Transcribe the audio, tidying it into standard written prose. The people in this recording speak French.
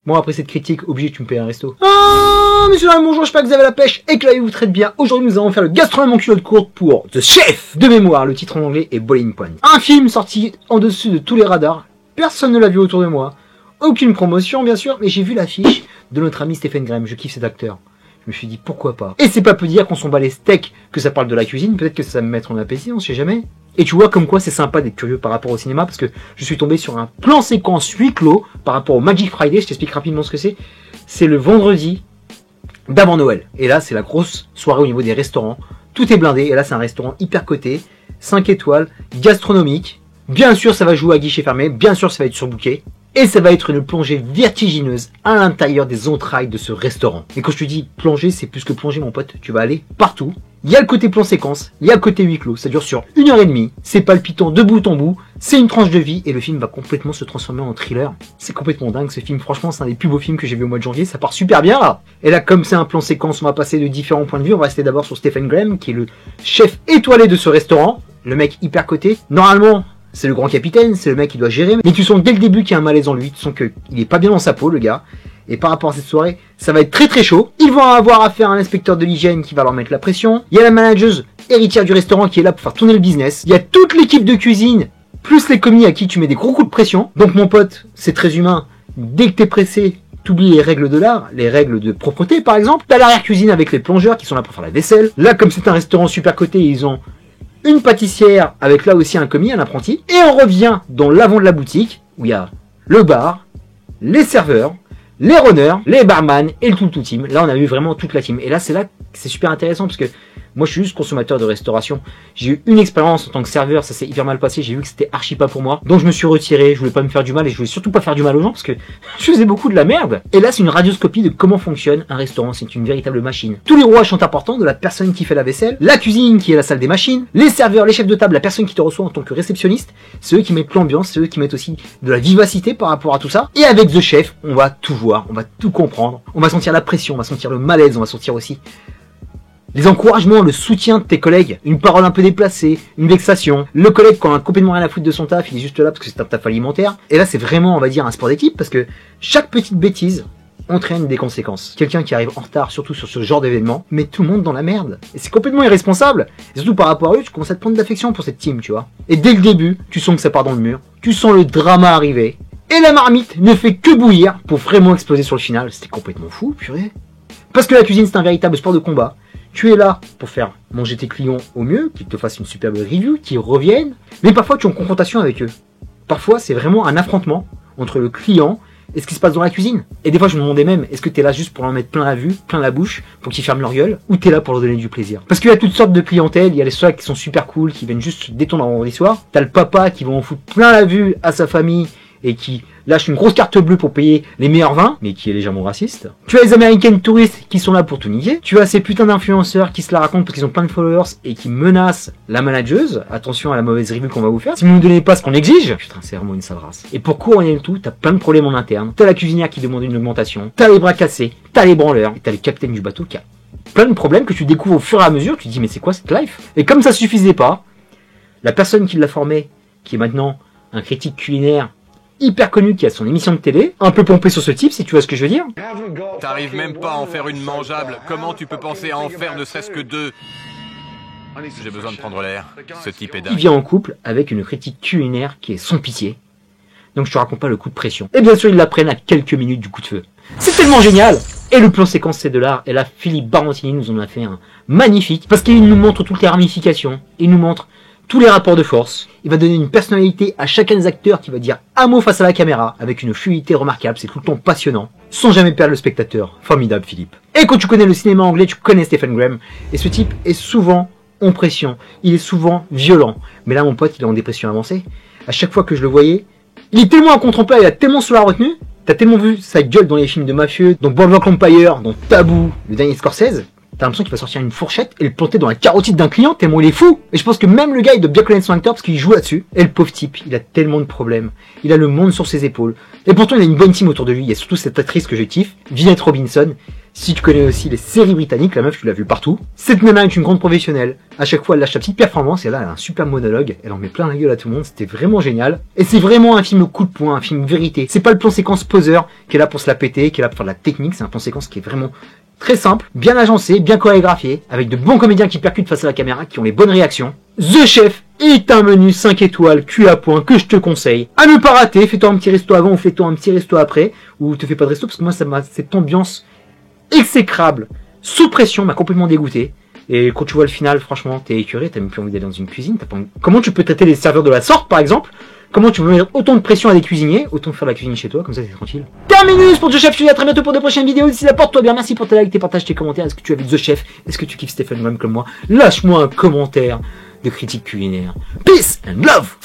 Bon, après cette critique, obligé tu me payes un resto. Ah, monsieur là, bonjour, j'espère que vous avez la pêche et que la vie vous traite bien. Aujourd'hui, nous allons faire le gastronome en culotte courte pour The Chef. De mémoire, le titre en anglais est Boiling Point. Un film sorti en dessus de tous les radars. Personne ne l'a vu autour de moi. Aucune promotion, bien sûr, mais j'ai vu l'affiche de notre ami Stephen Graham. Je kiffe cet acteur. Je me suis dit, pourquoi pas. Et c'est pas peu dire qu'on s'en bat les steaks, que ça parle de la cuisine. Peut-être que ça va me mettre en appétit, on sait jamais. Et tu vois comme quoi c'est sympa d'être curieux par rapport au cinéma, parce que je suis tombé sur un plan séquence huis clos par rapport au Magic Friday. Je t'explique rapidement ce que c'est. C'est le vendredi d'avant Noël. Et là, c'est la grosse soirée au niveau des restaurants. Tout est blindé. Et là, c'est un restaurant hyper coté, 5 étoiles, gastronomique. Bien sûr, ça va jouer à guichet fermé. Bien sûr, ça va être surbooké. Et ça va être une plongée vertigineuse à l'intérieur des entrailles de ce restaurant. Et quand je te dis plongée, c'est plus que plongée, mon pote. Tu vas aller partout. Il y a le côté plan séquence, il y a le côté huis clos. Ça dure sur 1h30. C'est palpitant de bout en bout. C'est une tranche de vie et le film va complètement se transformer en thriller. C'est complètement dingue ce film. Franchement, c'est un des plus beaux films que j'ai vu au mois de janvier. Ça part super bien là. Et là, comme c'est un plan séquence, on va passer de différents points de vue. On va rester d'abord sur Stephen Graham, qui est le chef étoilé de ce restaurant. Le mec hyper coté. Normalement, c'est le grand capitaine, c'est le mec qui doit gérer. Mais tu sens dès le début qu'il y a un malaise en lui. Tu sens qu'il est pas bien dans sa peau, le gars. Et par rapport à cette soirée, ça va être très très chaud. Ils vont avoir affaire à un inspecteur de l'hygiène qui va leur mettre la pression. Il y a la manageuse héritière du restaurant qui est là pour faire tourner le business. Il y a toute l'équipe de cuisine, plus les commis à qui tu mets des gros coups de pression. Donc mon pote, c'est très humain. Dès que t'es pressé, t'oublies les règles de l'art, les règles de propreté par exemple. T'as l'arrière-cuisine avec les plongeurs qui sont là pour faire la vaisselle. Là, comme c'est un restaurant super coté, ils ont une pâtissière avec là aussi un commis, un apprenti. Et on revient dans l'avant de la boutique où il y a le bar, les serveurs, les runners, les barman et le tout team. Là, on a eu vraiment toute la team. Et là, c'est là que c'est super intéressant parce que moi, je suis juste consommateur de restauration. J'ai eu une expérience en tant que serveur, ça s'est hyper mal passé. J'ai vu que c'était archi pas pour moi. Donc, je me suis retiré. Je voulais pas me faire du mal et je voulais surtout pas faire du mal aux gens parce que je faisais beaucoup de la merde. Et là, c'est une radioscopie de comment fonctionne un restaurant. C'est une véritable machine. Tous les rouages sont importants, de la personne qui fait la vaisselle, la cuisine qui est la salle des machines, les serveurs, les chefs de table, la personne qui te reçoit en tant que réceptionniste. C'est eux qui mettent l'ambiance, c'est eux qui mettent aussi de la vivacité par rapport à tout ça. Et avec The Chef, on va tout voir, on va tout comprendre. On va sentir la pression, on va sentir le malaise, on va sentir aussi les encouragements, le soutien de tes collègues, une parole un peu déplacée, une vexation, le collègue qui en a complètement rien à foutre de son taf, il est juste là parce que c'est un taf alimentaire. Et là, c'est vraiment, on va dire, un sport d'équipe parce que chaque petite bêtise entraîne des conséquences. Quelqu'un qui arrive en retard, surtout sur ce genre d'événement, met tout le monde dans la merde. Et c'est complètement irresponsable. Et surtout par rapport à eux, tu commences à te prendre d'affection pour cette team, tu vois. Et dès le début, tu sens que ça part dans le mur, tu sens le drama arriver, et la marmite ne fait que bouillir pour vraiment exploser sur le final. C'était complètement fou, purée. Parce que la cuisine, c'est un véritable sport de combat. Tu es là pour faire manger tes clients au mieux, qu'ils te fassent une superbe review, qu'ils reviennent. Mais parfois, tu es en confrontation avec eux. Parfois, c'est vraiment un affrontement entre le client et ce qui se passe dans la cuisine. Et des fois, je me demandais même, est-ce que tu es là juste pour leur mettre plein la vue, plein la bouche, pour qu'ils ferment leur gueule, ou tu es là pour leur donner du plaisir? Parce qu'il y a toutes sortes de clientèle, il y a les soirs qui sont super cool, qui viennent juste détendre un vendredi soir. T'as le papa qui va en foutre plein la vue à sa famille, et qui lâche une grosse carte bleue pour payer les meilleurs vins, mais qui est légèrement raciste. Tu as les American touristes qui sont là pour tout niquer. Tu as ces putains d'influenceurs qui se la racontent parce qu'ils ont plein de followers et qui menacent la manageuse. Attention à la mauvaise review qu'on va vous faire. Si vous ne nous donnez pas ce qu'on exige, putain, c'est vraiment une sale race. Et pour couronner le tout, t'as plein de problèmes en interne. T'as la cuisinière qui demande une augmentation. T'as les bras cassés. T'as les branleurs. Et t'as le capitaine du bateau qui a plein de problèmes que tu découvres au fur et à mesure. Tu te dis, mais c'est quoi cette life? Et comme ça suffisait pas, la personne qui l'a formé, qui est maintenant un critique culinaire hyper connu qui a son émission de télé, un peu pompé sur ce type, si tu vois ce que je veux dire. T'arrives même pas à en faire une mangeable. Comment tu peux penser à en faire ne serait-ce que deux? J'ai besoin de prendre l'air. Ce type est dingue. Il vient en couple avec une critique culinaire qui est sans pitié. Donc je te raconte pas le coup de pression. Et bien sûr, ils la prennent à quelques minutes du coup de feu. C'est tellement génial! Et le plan séquence, c'est de l'art. Et là, Philippe Barantini nous en a fait un magnifique. Parce qu'il nous montre toutes les ramifications. Il nous montre tous les rapports de force. Il va donner une personnalité à chacun des acteurs qui va dire un mot face à la caméra avec une fluidité remarquable. C'est tout le temps passionnant, sans jamais perdre le spectateur. Formidable, Philippe. Et quand tu connais le cinéma anglais, tu connais Stephen Graham. Et ce type est souvent en pression. Il est souvent violent. Mais là, mon pote, il est en dépression avancée. À chaque fois que je le voyais, il est tellement à contre-emploi, il a tellement sur la retenue. T'as tellement vu sa gueule dans les films de mafieux, dans Boardwalk Empire, dans Taboo, le dernier Scorsese. T'as l'impression qu'il va sortir une fourchette et le planter dans la carotide d'un client tellement il est fou. Et je pense que même le gars, il doit bien connaître son acteur parce qu'il joue là-dessus. Et le pauvre type, il a tellement de problèmes. Il a le monde sur ses épaules. Et pourtant, il a une bonne team autour de lui. Il y a surtout cette actrice que je kiffe, Vinette Robinson. Si tu connais aussi les séries britanniques, la meuf, tu l'as vu partout. Cette nana est une grande professionnelle. À chaque fois, elle lâche sa petite performance et là, elle a un super monologue. Elle en met plein la gueule à tout le monde. C'était vraiment génial. Et c'est vraiment un film coup de poing, un film vérité. C'est pas le plan séquence poseur qui est là pour se la péter, qui est là pour faire de la technique. C'est un plan séquence qui est vraiment très simple, bien agencé, bien chorégraphié, avec de bons comédiens qui percutent face à la caméra, qui ont les bonnes réactions. The Chef est un menu 5 étoiles, cul à point, que je te conseille. À ne pas rater, fais-toi un petit resto avant ou fais-toi un petit resto après, ou te fais pas de resto, parce que moi, cette ambiance exécrable, sous pression, m'a complètement dégoûté. Et quand tu vois le final, franchement, t'es écœuré, t'as même plus envie d'aller dans une cuisine. Comment tu peux traiter les serveurs de la sorte, par exemple? Comment tu peux mettre autant de pression à des cuisiniers? Autant faire la cuisine chez toi, comme ça t'es tranquille. Terminus pour The Chef, je te dis à très bientôt pour de prochaines vidéos. D'ici là, porte-toi bien, merci pour tes likes, tes partages, tes commentaires. Est-ce que tu as vu The Chef? Est-ce que tu kiffes Stephen même comme moi? Lâche-moi un commentaire de critique culinaire. Peace and love!